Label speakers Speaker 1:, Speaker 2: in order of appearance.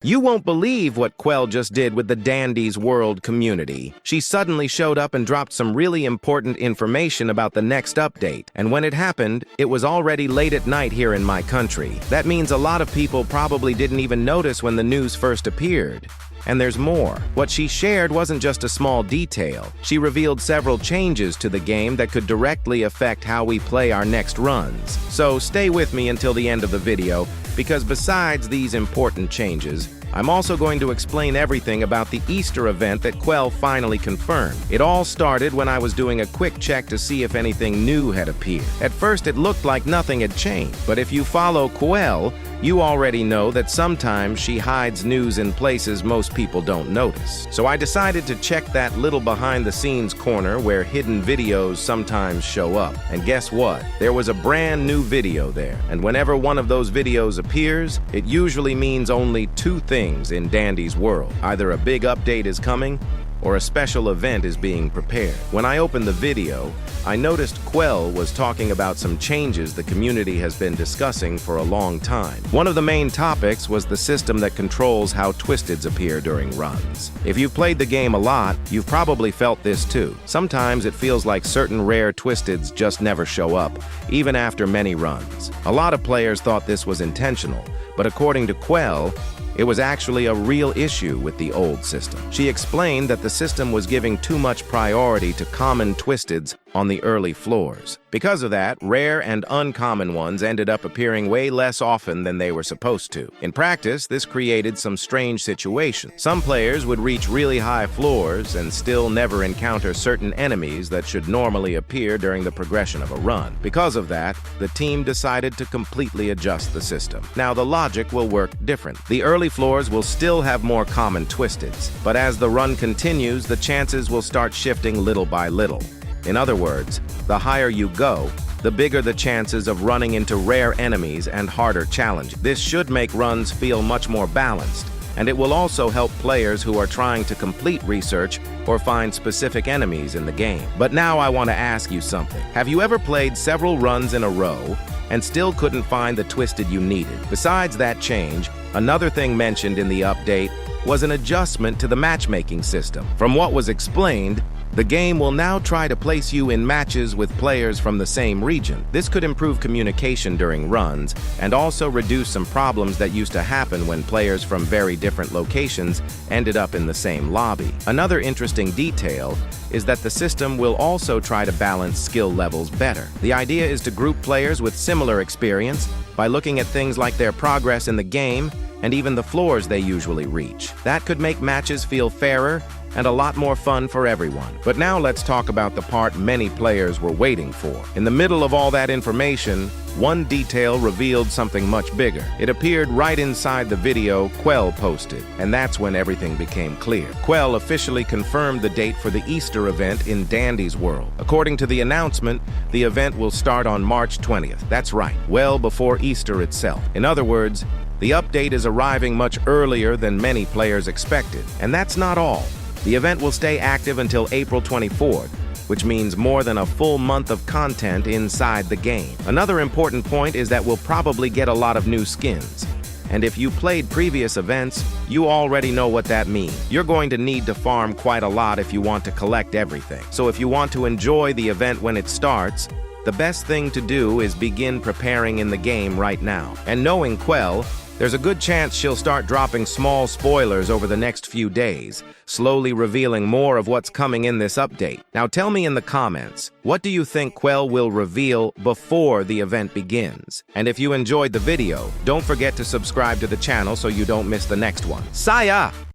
Speaker 1: You won't believe what Qwel just did with the Dandy's World community. She suddenly showed up and dropped some really important information about the next update. And when it happened, it was already late at night here in my country. That means a lot of people probably didn't even notice when the news first appeared. And there's more. What she shared wasn't just a small detail. She revealed several changes to the game that could directly affect how we play our next runs. So stay with me until the end of the video, because besides these important changes, I'm also going to explain everything about the Easter event that Qwel finally confirmed. It all started when I was doing a quick check to see if anything new had appeared. At first, it looked like nothing had changed, but if you follow Qwel, you already know that sometimes she hides news in places most people don't notice. So I decided to check that little behind-the-scenes corner where hidden videos sometimes show up. And guess what? There was a brand new video there. And whenever one of those videos appears, it usually means only two things in Dandy's world. Either a big update is coming, or a special event is being prepared. When I opened the video, I noticed Qwel was talking about some changes the community has been discussing for a long time. One of the main topics was the system that controls how twisteds appear during runs. If you've played the game a lot, you've probably felt this too. Sometimes it feels like certain rare twisteds just never show up, even after many runs. A lot of players thought this was intentional, but according to Qwel, it was actually a real issue with the old system. She explained that the system was giving too much priority to common twisteds on the early floors. Because of that, rare and uncommon ones ended up appearing way less often than they were supposed to. In practice, this created some strange situations. Some players would reach really high floors and still never encounter certain enemies that should normally appear during the progression of a run. Because of that, the team decided to completely adjust the system. Now, the logic will work different. The early floors will still have more common twisteds, but as the run continues, the chances will start shifting little by little. In other words, the higher you go, the bigger the chances of running into rare enemies and harder challenges. This should make runs feel much more balanced, and it will also help players who are trying to complete research or find specific enemies in the game. But now I want to ask you something. Have you ever played several runs in a row and still couldn't find the twisted you needed? Besides that change, another thing mentioned in the update was an adjustment to the matchmaking system. From what was explained, the game will now try to place you in matches with players from the same region. This could improve communication during runs and also reduce some problems that used to happen when players from very different locations ended up in the same lobby. Another interesting detail is that the system will also try to balance skill levels better. The idea is to group players with similar experience by looking at things like their progress in the game and even the floors they usually reach. That could make matches feel fairer and a lot more fun for everyone. But now let's talk about the part many players were waiting for. In the middle of all that information, one detail revealed something much bigger. It appeared right inside the video Qwel posted, and that's when everything became clear. Qwel officially confirmed the date for the Easter event in Dandy's World. According to the announcement, the event will start on March 20th. That's right, well before Easter itself. In other words, the update is arriving much earlier than many players expected. And that's not all. The event will stay active until April 24th, which means more than a full month of content inside the game. Another important point is that we'll probably get a lot of new skins. And if you played previous events, you already know what that means. You're going to need to farm quite a lot if you want to collect everything. So if you want to enjoy the event when it starts, the best thing to do is begin preparing in the game right now. And knowing Qwel, there's a good chance she'll start dropping small spoilers over the next few days, slowly revealing more of what's coming in this update. Now tell me in the comments, what do you think Qwel will reveal before the event begins? And if you enjoyed the video, don't forget to subscribe to the channel so you don't miss the next one. Saya!